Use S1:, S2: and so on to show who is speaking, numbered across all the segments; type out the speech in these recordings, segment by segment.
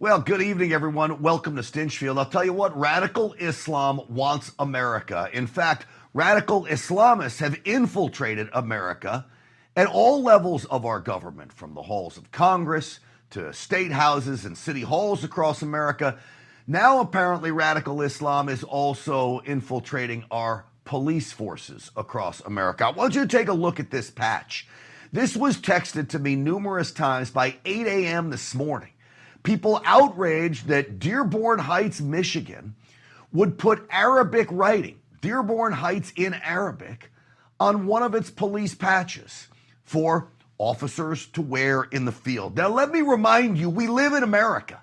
S1: Well, good evening, everyone. Welcome to Stinchfield. I'll tell you what, radical Islam wants America. In fact, radical Islamists have infiltrated America at all levels of our government, from the halls of Congress to state houses and city halls across America. Now, apparently, radical Islam is also infiltrating our police forces across America. I want you to take a look at this patch. This was texted to me numerous times by 8 a.m. this morning. People outraged that Dearborn Heights, Michigan, would put Arabic writing, Dearborn Heights in Arabic, on one of its police patches for officers to wear in the field. Now, let me remind you, we live in America.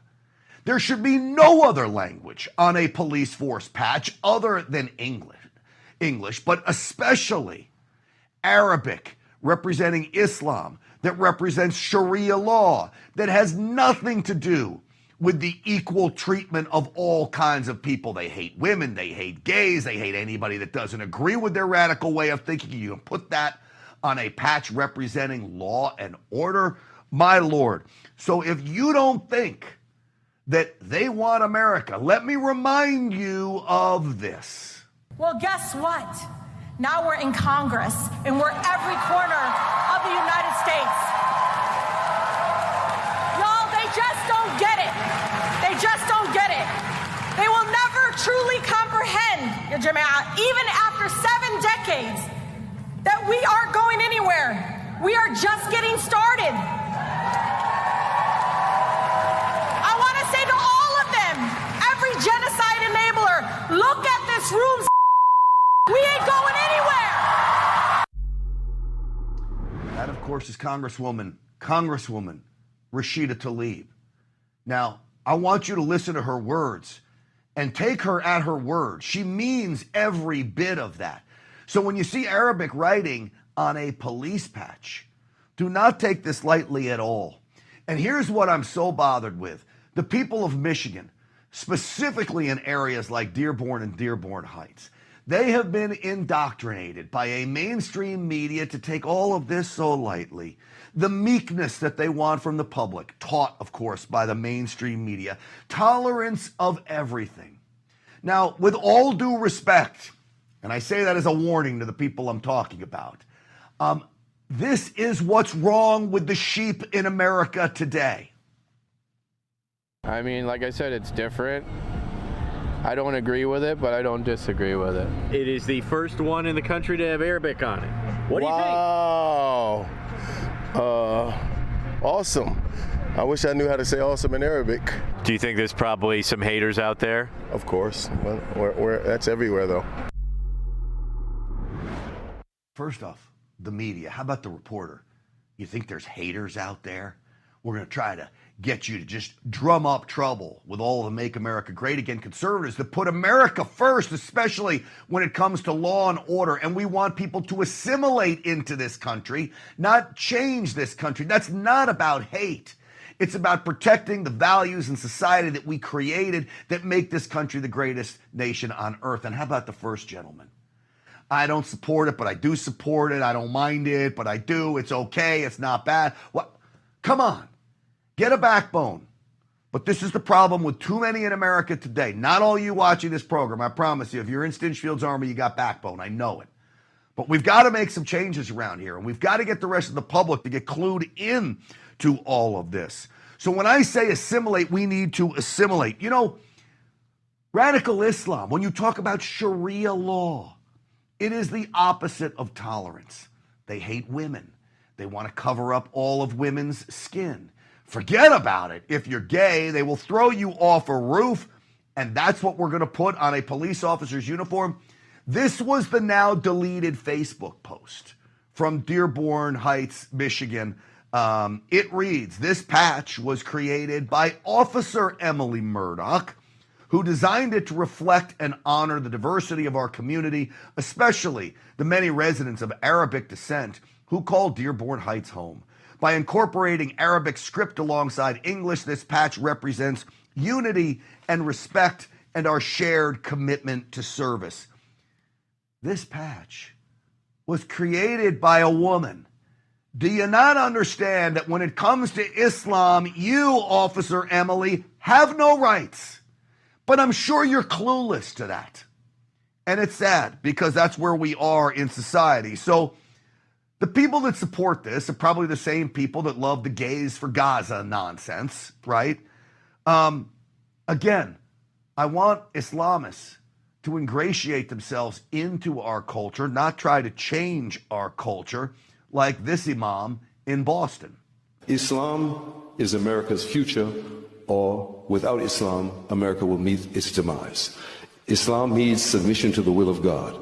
S1: There should be no other language on a police force patch other than English, but especially Arabic, representing Islam, that represents Sharia law, that has nothing to do with the equal treatment of all kinds of people. They hate women, they hate gays, they hate anybody that doesn't agree with their radical way of thinking. You can put that on a patch representing law and order, my Lord. So if you don't think that they want America, let me remind you of this.
S2: Well, guess what? Now we're in Congress, and we're every corner of the United States. Y'all, they just don't get it. They just don't get it. They will never truly comprehend, Jama'ah, even after 7 decades, that we aren't going anywhere. We are just getting started. I want to say to all of them, every genocide enabler, look at this room. We ain't going anywhere.
S1: That, of course, is Congresswoman Rashida Tlaib. Now, I want you to listen to her words and take her at her word. She means every bit of that. So when you see Arabic writing on a police patch, do not take this lightly at all. And here's what I'm so bothered with. The people of Michigan, specifically in areas like Dearborn and Dearborn Heights, they have been indoctrinated by a mainstream media to take all of this so lightly. The meekness that they want from the public, taught, of course, by the mainstream media. Tolerance of everything. Now, with all due respect, and I say that as a warning to the people I'm talking about, this is what's wrong with the sheep in America today.
S3: I mean, like I said, it's different. I don't agree with it, but I don't disagree with it.
S4: It is the first one in the country to have Arabic on it. What do you think?
S5: Wow. Awesome. I wish I knew how to say awesome in Arabic.
S4: Do you think there's probably some haters out there?
S5: Of course. That's everywhere, though.
S1: First off, the media. How about the reporter? You think there's haters out there? We're going to try to get you to just drum up trouble with all the Make America Great Again conservatives that put America first, especially when it comes to law and order. And we want people to assimilate into this country, not change this country. That's not about hate. It's about protecting the values and society that we created that make this country the greatest nation on earth. And how about the first gentleman? I don't support it, but I do support it. I don't mind it, but I do. It's okay. It's not bad. What? Come on, get a backbone. But this is the problem with too many in America today. Not all you watching this program, I promise you. If you're in Stinchfield's army, you got backbone. I know it. But we've got to make some changes around here, and we've got to get the rest of the public to get clued in to all of this. So when I say assimilate, we need to assimilate. You know, radical Islam, when you talk about Sharia law, it is the opposite of tolerance. They hate women. They want to cover up all of women's skin. Forget about it. If you're gay, they will throw you off a roof, and that's what we're going to put on a police officer's uniform. This was the now deleted Facebook post from Dearborn Heights, Michigan. It reads, this patch was created by Officer Emily Murdoch, who designed it to reflect and honor the diversity of our community, especially the many residents of Arabic descent who call Dearborn Heights home. By incorporating Arabic script alongside English, this patch represents unity and respect and our shared commitment to service. This patch was created by a woman, Do you not understand that when it comes to Islam, you, Officer Emily, have no rights? But I'm sure you're clueless to that. And it's sad because that's where we are in society. So the people that support this are probably the same people that love the gays for Gaza nonsense, right? Again, I want Islamists to ingratiate themselves into our culture, not try to change our culture like this imam in Boston.
S6: Islam is America's future, or without Islam, America will meet its demise. Islam means submission to the will of God.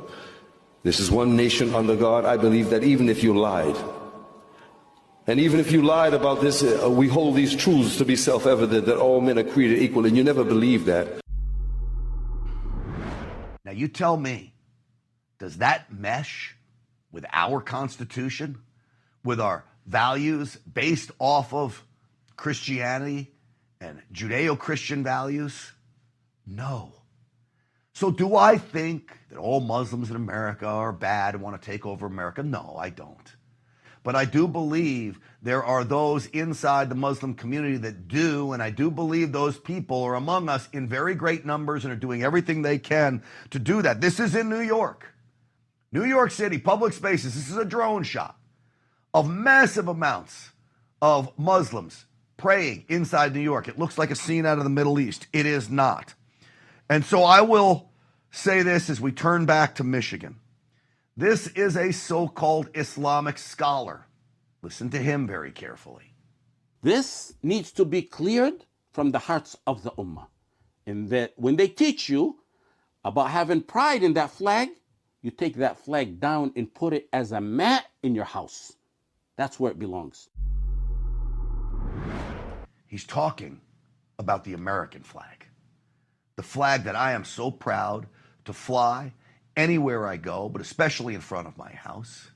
S6: This is one nation under God. I believe that even if you lied, and even if you lied about this, we hold these truths to be self-evident, that all men are created equal, and you never believe that.
S1: Now you tell me, does that mesh with our Constitution, with our values based off of Christianity and Judeo-Christian values? No. So do I think that all Muslims in America are bad and want to take over America? No, I don't. But I do believe there are those inside the Muslim community that do, and I do believe those people are among us in very great numbers and are doing everything they can to do that. This is in New York. New York City, public spaces. This is a drone shot of massive amounts of Muslims praying inside New York. It looks like a scene out of the Middle East. It is not. And so I will say this as we turn back to Michigan. This is a so-called Islamic scholar. Listen to him very carefully.
S7: This needs to be cleared from the hearts of the ummah. And that when they teach you about having pride in that flag, you take that flag down and put it as a mat in your house. That's where it belongs.
S1: He's talking about the American flag. The flag that I am so proud to fly anywhere I go, but especially in front of my house.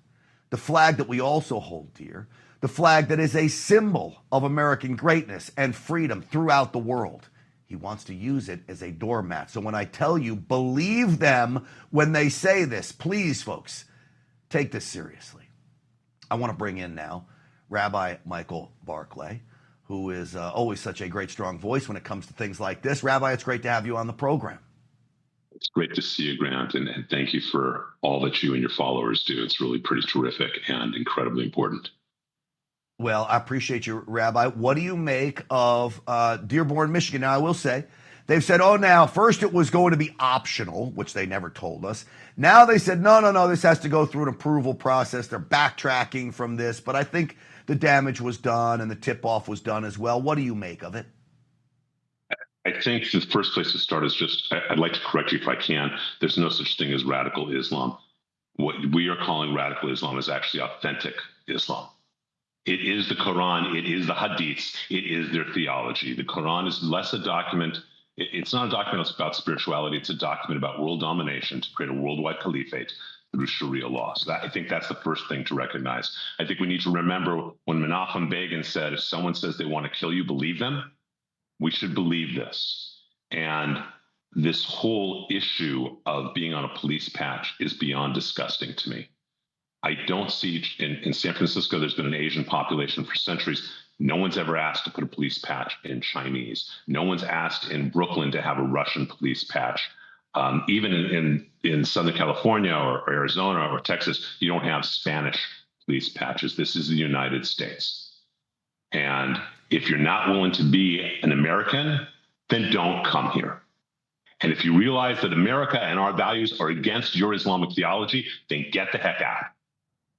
S1: The flag that we also hold dear. The flag that is a symbol of American greatness and freedom throughout the world. He wants to use it as a doormat. So when I tell you, believe them when they say this. Please, folks, take this seriously. I want to bring in now Rabbi Michael Berkeley, who is always such a great, strong voice when it comes to things like this. Rabbi, it's great to have you on the program.
S8: It's great to see you, Grant, and thank you for all that you and your followers do. It's really pretty terrific and incredibly important.
S1: Well, I appreciate you, Rabbi. What do you make of Dearborn, Michigan? Now, I will say, they've said, oh, now, first it was going to be optional, which they never told us. Now they said, no, this has to go through an approval process. They're backtracking from this, but I think the damage was done and the tip-off was done as well. What do you make of it?
S8: I think the first place to start is just, I'd like to correct you if I can. There's no such thing as radical Islam. What we are calling radical Islam is actually authentic Islam. It is the Quran, it is the Hadiths, it is their theology. The Quran is less a document, it's not a document about spirituality, it's a document about world domination to create a worldwide caliphate through Sharia law. So I think that's the first thing to recognize. I think we need to remember when Menachem Begin said, if someone says they want to kill you, believe them. We should believe this. And this whole issue of being on a police patch is beyond disgusting to me. I don't see in San Francisco, there's been an Asian population for centuries. No one's ever asked to put a police patch in Chinese. No one's asked in Brooklyn to have a Russian police patch. Even in Southern California or Arizona or Texas, you don't have Spanish police patches. This is the United States. And if you're not willing to be an American, then don't come here. And if you realize that America and our values are against your Islamic theology, then get the heck out.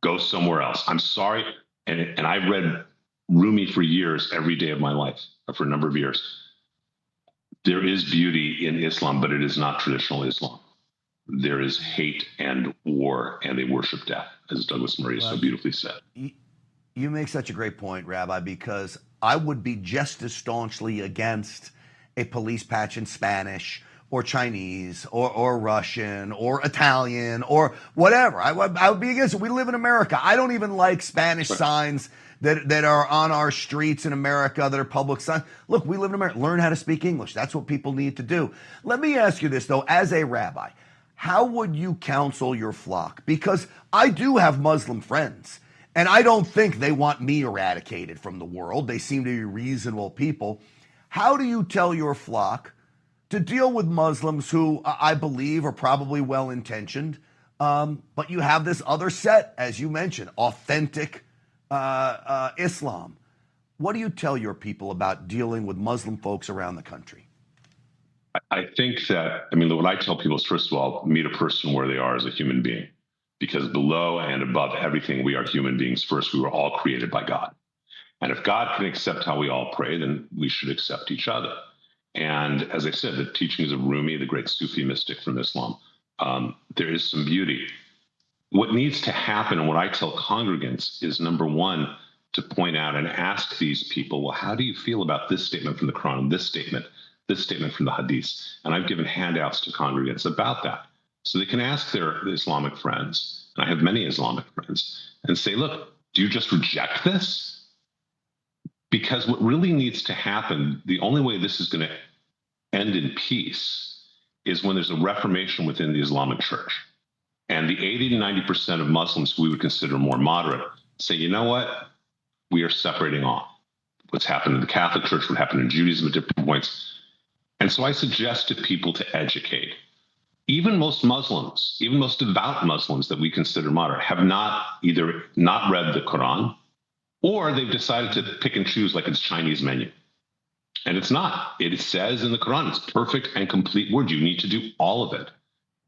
S8: Go somewhere else. I'm sorry. And I've read Rumi for years, every day of my life, for a number of years. There is beauty in Islam, but it is not traditional Islam. There is hate and war, and they worship death, as Douglas Murray so beautifully said.
S1: You make such a great point, Rabbi, because I would be just as staunchly against a police patch in Spanish or Chinese or Russian or Italian or whatever. I would be against it. We live in America. I don't even like Spanish signs that are on our streets in America that are public signs. Look, we live in America. Learn how to speak English. That's what people need to do. Let me ask you this, though, as a rabbi, how would you counsel your flock? Because I do have Muslim friends. And I don't think they want me eradicated from the world. They seem to be reasonable people. How do you tell your flock to deal with Muslims who I believe are probably well-intentioned, but you have this other set, as you mentioned, authentic Islam? What do you tell your people about dealing with Muslim folks around the country?
S8: I think that, I mean, what I tell people is, first of all, meet a person where they are as a human being, because below and above everything, we are human beings first. We were all created by God. And if God can accept how we all pray, then we should accept each other. And as I said, the teachings of Rumi, the great Sufi mystic from Islam, there is some beauty. What needs to happen, and what I tell congregants, is number one, to point out and ask these people, well, how do you feel about this statement from the Quran, this statement from the Hadith? And I've given handouts to congregants about that. So they can ask their Islamic friends, and I have many Islamic friends, and say, look, do you just reject this? Because what really needs to happen, the only way this is going to end in peace is when there's a reformation within the Islamic Church. And the 80 to 90% of Muslims who we would consider more moderate say, you know what? We are separating off. What's happened in the Catholic Church, what happened in Judaism at different points. And so I suggest to people to educate. Even most Muslims, even most devout Muslims that we consider moderate, have not either not read the Quran, or they've decided to pick and choose like it's Chinese menu. And it's not. It says in the Quran, it's perfect and complete word. You need to do all of it.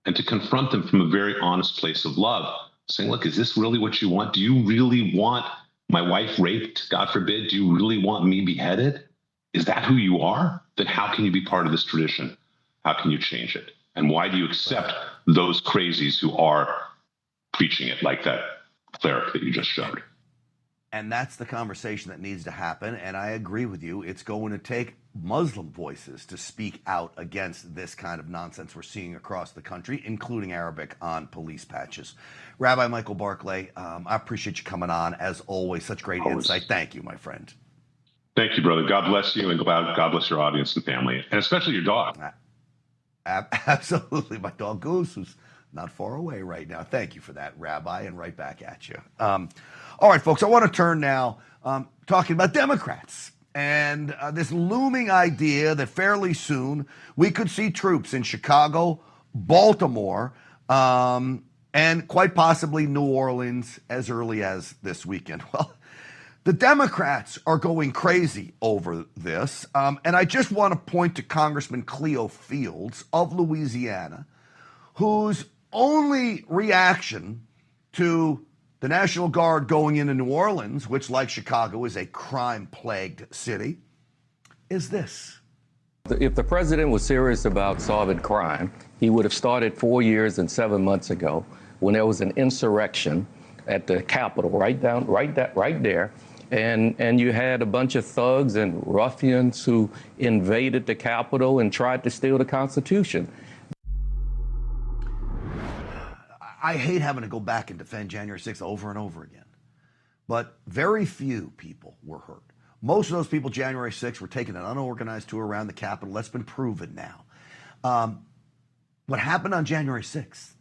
S8: And to confront them from a very honest place of love, saying, look, is this really what you want? Do you really want my wife raped, God forbid? Do you really want me beheaded? Is that who you are? Then how can you be part of this tradition? How can you change it? And why do you accept those crazies who are preaching it, like that cleric that you just showed?
S1: And that's the conversation that needs to happen. And I agree with you. It's going to take Muslim voices to speak out against this kind of nonsense we're seeing across the country, including Arabic on police patches. Rabbi Michael Berkeley, I appreciate you coming on. As always, such great insight. Thank you, my friend.
S8: Thank you, brother. God bless you, and God bless your audience and family, and especially your dog.
S1: Absolutely. My dog Goose, who's not far away right now. Thank you for that, Rabbi, and right back at you. All right, folks, I want to turn now talking about Democrats and this looming idea that fairly soon we could see troops in Chicago, Baltimore, and quite possibly New Orleans as early as this weekend. Well, the Democrats are going crazy over this, and I just want to point to Congressman Cleo Fields of Louisiana, whose only reaction to the National Guard going into New Orleans, which, like Chicago, is a crime-plagued city, is this.
S9: If the president was serious about solving crime, he would have started 4 years and 7 months ago when there was an insurrection at the Capitol, right there. And you had a bunch of thugs and ruffians who invaded the Capitol and tried to steal the Constitution.
S1: I hate having to go back and defend January 6th over and over again. But very few people were hurt. Most of those people, January 6th, were taking an unorganized tour around the Capitol. That's been proven now. What happened on January 6th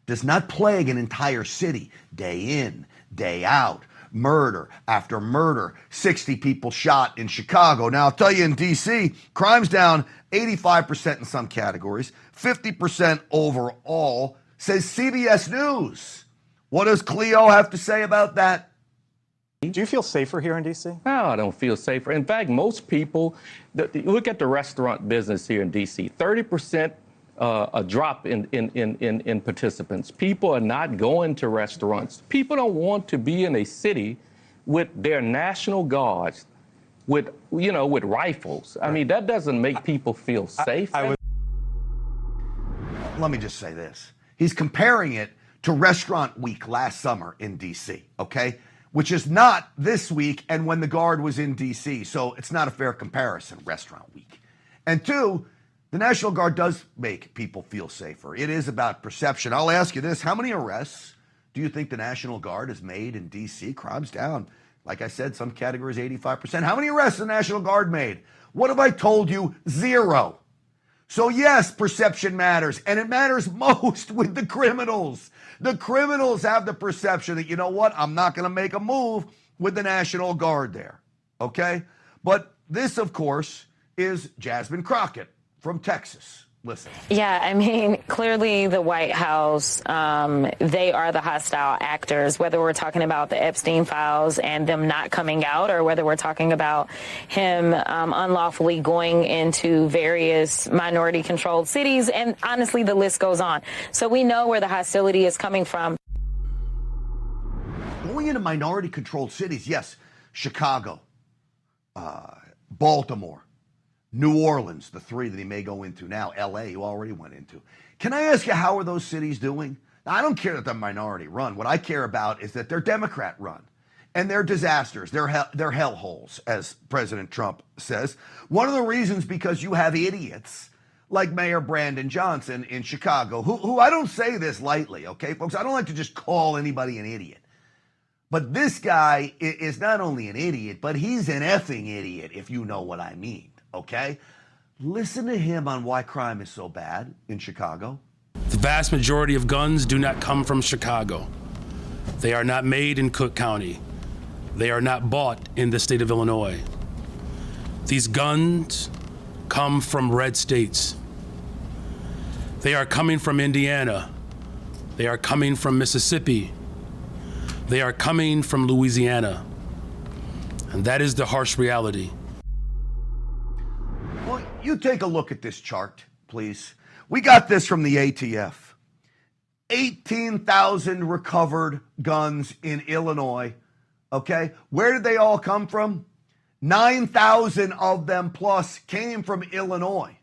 S1: does not plague an entire city day in, day out. Murder after murder, 60 people shot in Chicago. Now, I'll tell you, in D.C., crime's down 85% in some categories, 50% overall, says CBS News. What does Cleo have to say about that?
S10: Do you feel safer here in D.C.?
S9: No, I don't feel safer. In fact, most people, look at the restaurant business here in D.C., 30% a drop in participants. People are not going to restaurants. People don't want to be in a city with their National Guards, with rifles. I mean, that doesn't make people feel safe.
S1: Let me just say this. He's comparing it to Restaurant Week last summer in D.C., okay? Which is not this week and when the Guard was in D.C., so it's not a fair comparison, Restaurant Week. And two, the National Guard does make people feel safer. It is about perception. I'll ask you this. How many arrests do you think the National Guard has made in D.C.? Crime's down. Like I said, some categories 85%. How many arrests the National Guard made? What have I told you? 0. So yes, perception matters, and it matters most with the criminals. The criminals have the perception that, you know what, I'm not going to make a move with the National Guard there, okay? But this, of course, is Jasmine Crockett from Texas. Listen.
S11: Yeah, I mean, clearly the White House, they are the hostile actors, whether we're talking about the Epstein files and them not coming out, or whether we're talking about him unlawfully going into various minority-controlled cities. And honestly, the list goes on. So we know where the hostility is coming from.
S1: Going into minority-controlled cities, yes, Chicago, Baltimore, New Orleans, the three that he may go into now, L.A., you already went into. Can I ask you, how are those cities doing? Now, I don't care that they're minority run. What I care about is that they're Democrat run. And they're disasters. They're hellholes, as President Trump says. One of the reasons, because you have idiots like Mayor Brandon Johnson in Chicago, who I don't say this lightly, okay, folks? I don't like to just call anybody an idiot. But this guy is not only an idiot, but he's an effing idiot, if you know what I mean. Okay? Listen to him on why crime is so bad in Chicago.
S12: The vast majority of guns do not come from Chicago. They are not made in Cook County. They are not bought in the state of Illinois. These guns come from red states. They are coming from Indiana. They are coming from Mississippi. They are coming from Louisiana. And that is the harsh reality.
S1: Well, you take a look at this chart, please. We got this from the ATF. 18,000 recovered guns in Illinois, okay? Where did they all come from? 9,000 of them plus came from Illinois.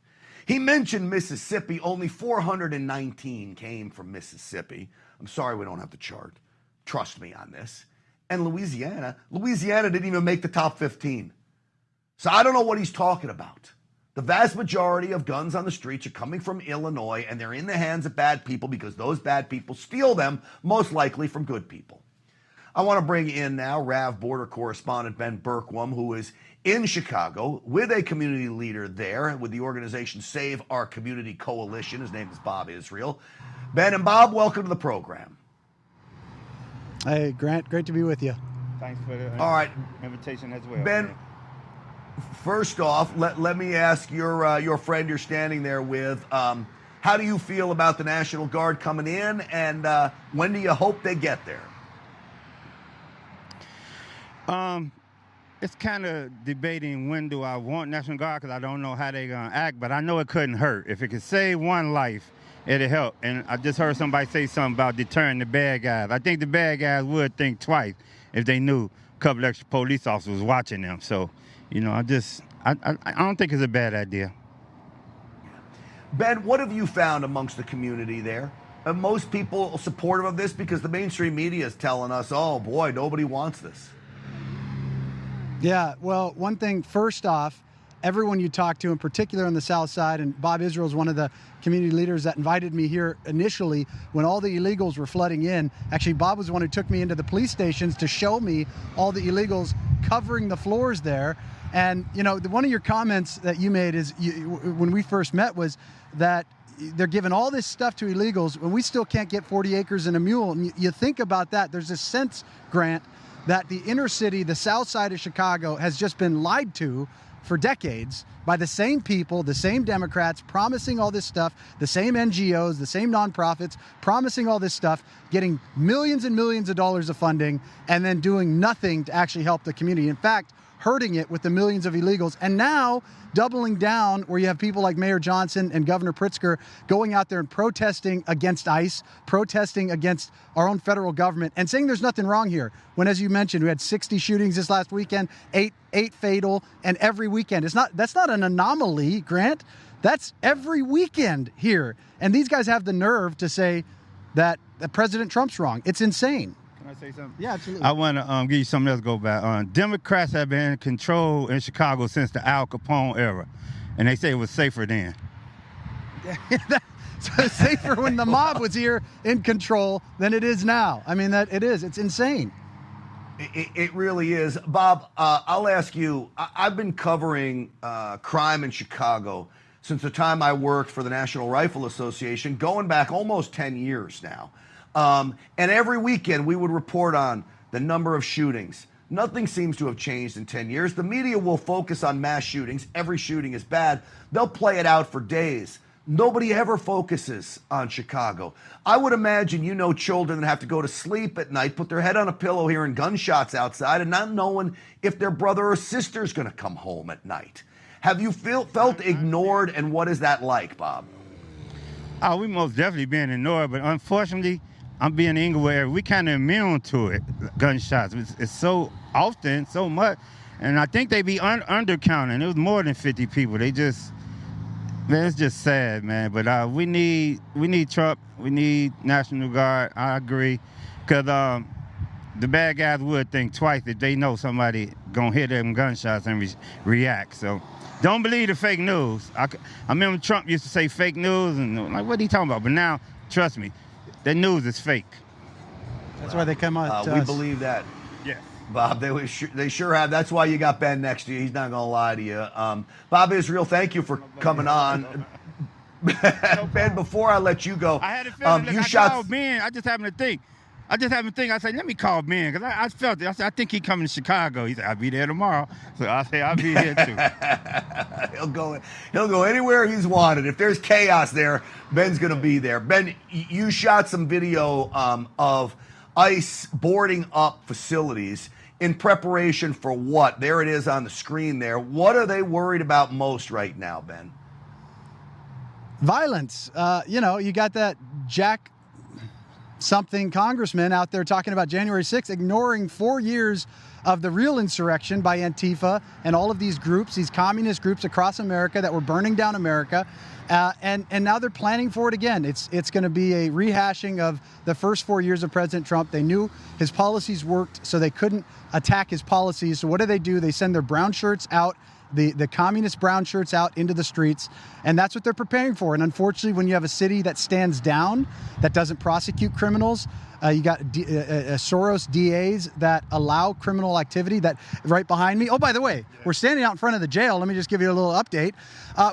S1: He mentioned Mississippi. Only 419 came from Mississippi. I'm sorry we don't have the chart. Trust me on this. And Louisiana didn't even make the top 15. So I don't know what he's talking about. The vast majority of guns on the streets are coming from Illinois, and they're in the hands of bad people because those bad people steal them, most likely from good people. I want to bring in now RAV border correspondent Ben Bergquam, who is in Chicago with a community leader there with the organization Save Our Community Coalition. His name is Bob Israel. Ben and Bob, welcome to the program.
S13: Hey, Grant, great to be with you.
S14: Thanks for the invitation as well.
S1: Ben, first off, let me ask your friend you're standing there with, how do you feel about the National Guard coming in, and when do you hope they get there?
S14: It's kind of debating when do I want National Guard, because I don't know how they're going to act, but I know it couldn't hurt. If it could save one life, it'll help. And I just heard somebody say something about deterring the bad guys. I think the bad guys would think twice if they knew a couple extra police officers watching them. So, you know, I don't think it's a bad idea.
S1: Ben, what have you found amongst the community there? Are most people supportive of this? Because the mainstream media is telling us, oh boy, nobody wants this.
S13: Yeah, well, one thing, first off, everyone you talk to, in particular on the South Side, and Bob Israel is one of the community leaders that invited me here initially when all the illegals were flooding in. Actually, Bob was the one who took me into the police stations to show me all the illegals covering the floors there. And, you know, one of your comments that you made is when we first met was that they're giving all this stuff to illegals when we still can't get 40 acres and a mule. And you think about that, there's this sense, Grant, that the inner city, the South Side of Chicago, has just been lied to for decades by the same people, the same Democrats, promising all this stuff, the same NGOs, the same nonprofits, promising all this stuff, getting millions and millions of dollars of funding, and then doing nothing to actually help the community. In fact, hurting it with the millions of illegals. And now doubling down where you have people like Mayor Johnson and Governor Pritzker going out there and protesting against ICE, protesting against our own federal government, and saying there's nothing wrong here. When, as you mentioned, we had 60 shootings this last weekend, eight fatal, and every weekend. That's not an anomaly, Grant. That's every weekend here. And these guys have the nerve to say that President Trump's wrong. It's insane.
S14: Can I say something?
S13: Yeah, absolutely.
S14: I want to give you something else to go back. Democrats have been in control in Chicago since the Al Capone era, and they say it was safer then.
S13: So it's safer when the mob was here in control than it is now. I mean, that it is. It's insane.
S1: It really is. Bob, I'll ask you, I've been covering crime in Chicago since the time I worked for the National Rifle Association, going back almost 10 years now. And every weekend we would report on the number of shootings. Nothing seems to have changed in 10 years. The media will focus on mass shootings. Every shooting is bad. They'll play it out for days. Nobody ever focuses on Chicago. I would imagine you know children that have to go to sleep at night, put their head on a pillow hearing gunshots outside and not knowing if their brother or sister is going to come home at night. Have you felt ignored, and what is that like, Bob?
S14: Oh, we most definitely being ignored, but unfortunately, I'm being Inglewood area. We kind of immune to it, gunshots. It's so often, so much, and I think they be undercounting. It was more than 50 people. They just, man, it's just sad, man. But we need Trump. We need National Guard. I agree, because the bad guys would think twice if they know somebody gonna hear them gunshots and react. So don't believe the fake news. I remember Trump used to say fake news, and like, what are he talking about? But now, trust me, that news is fake.
S13: That's why they come out.
S1: We believe that.
S14: Yeah.
S1: Bob, they sure have. That's why you got Ben next to you. He's not going to lie to you. Bob Israel, thank you for coming on. Ben, before I let you go,
S14: I had a feeling I called Ben. I just happened to think. I said, let me call Ben, because I felt it. I said, I think he's coming to Chicago. He said, I'll be there tomorrow. So I said, I'll be here too.
S1: He'll go anywhere he's wanted. If there's chaos there, Ben's going to be there. Ben, you shot some video of ICE boarding up facilities in preparation for what? There it is on the screen there. What are they worried about most right now, Ben?
S13: Violence. You got that Jack something congressman out there talking about January 6th, ignoring 4 years of the real insurrection by Antifa and all of these groups, these communist groups across America that were burning down America. And now they're planning for it again. It's going to be a rehashing of the first 4 years of President Trump. They knew his policies worked, so they couldn't attack his policies. So what do? They send their brown shirts out, the communist brown shirts out into the streets, and that's what they're preparing for. And unfortunately, when you have a city that stands down, that doesn't prosecute criminals, you got Soros DAs that allow criminal activity. That right behind me. Oh, by the way, we're standing out in front of the jail. Let me just give you a little update.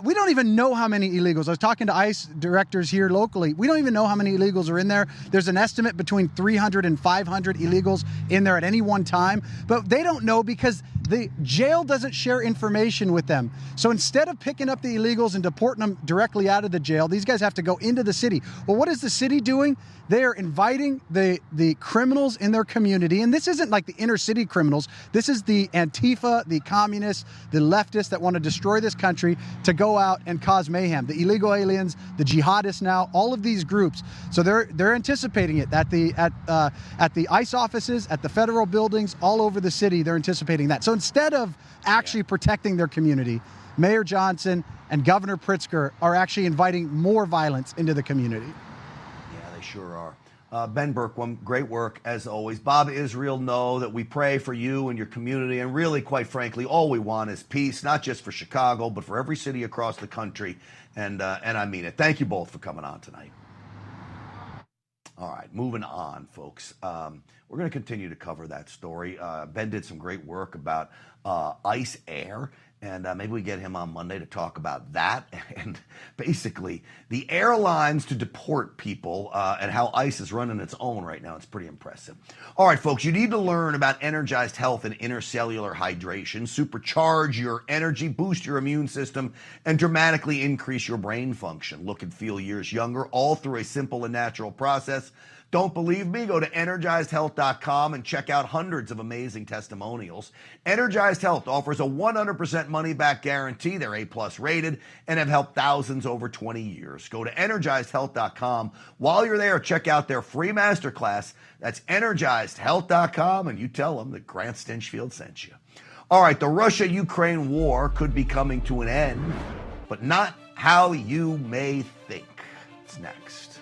S13: We don't even know how many illegals. I was talking to ICE directors here locally. We don't even know how many illegals are in there. There's an estimate between 300 and 500 illegals in there at any one time. But they don't know because the jail doesn't share information with them. So instead of picking up the illegals and deporting them directly out of the jail, these guys have to go into the city. Well, what is the city doing? They are inviting the criminals in their community. And this isn't like the inner city criminals. This is the Antifa, the communists, the leftists that want to destroy this country to go out and cause mayhem. The illegal aliens, the jihadists now, all of these groups. So they're anticipating it at the ICE offices, at the federal buildings, all over the city. They're anticipating that. So instead of actually protecting their community, Mayor Johnson and Governor Pritzker are actually inviting more violence into the community.
S1: Yeah, they sure are. Ben Bergquam, great work as always. Bob Israel, know that we pray for you and your community, and really, quite frankly, all we want is peace, not just for Chicago, but for every city across the country, and I mean it. Thank you both for coming on tonight. All right, moving on, folks. We're going to continue to cover that story. Ben did some great work about ICE Air, and maybe we get him on Monday to talk about that and basically the airlines to deport people and how ICE is running its own right now. It's pretty impressive. All right, folks, you need to learn about energized health and intercellular hydration, supercharge your energy, boost your immune system, and dramatically increase your brain function. Look and feel years younger, all through a simple and natural process. Don't believe me? Go to energizedhealth.com and check out hundreds of amazing testimonials. Energized Health offers a 100% money-back guarantee. They're A+ rated and have helped thousands over 20 years. Go to energizedhealth.com. While you're there, check out their free masterclass. That's energizedhealth.com, and you tell them that Grant Stinchfield sent you. All right, the Russia-Ukraine war could be coming to an end, but not how you may think. It's next.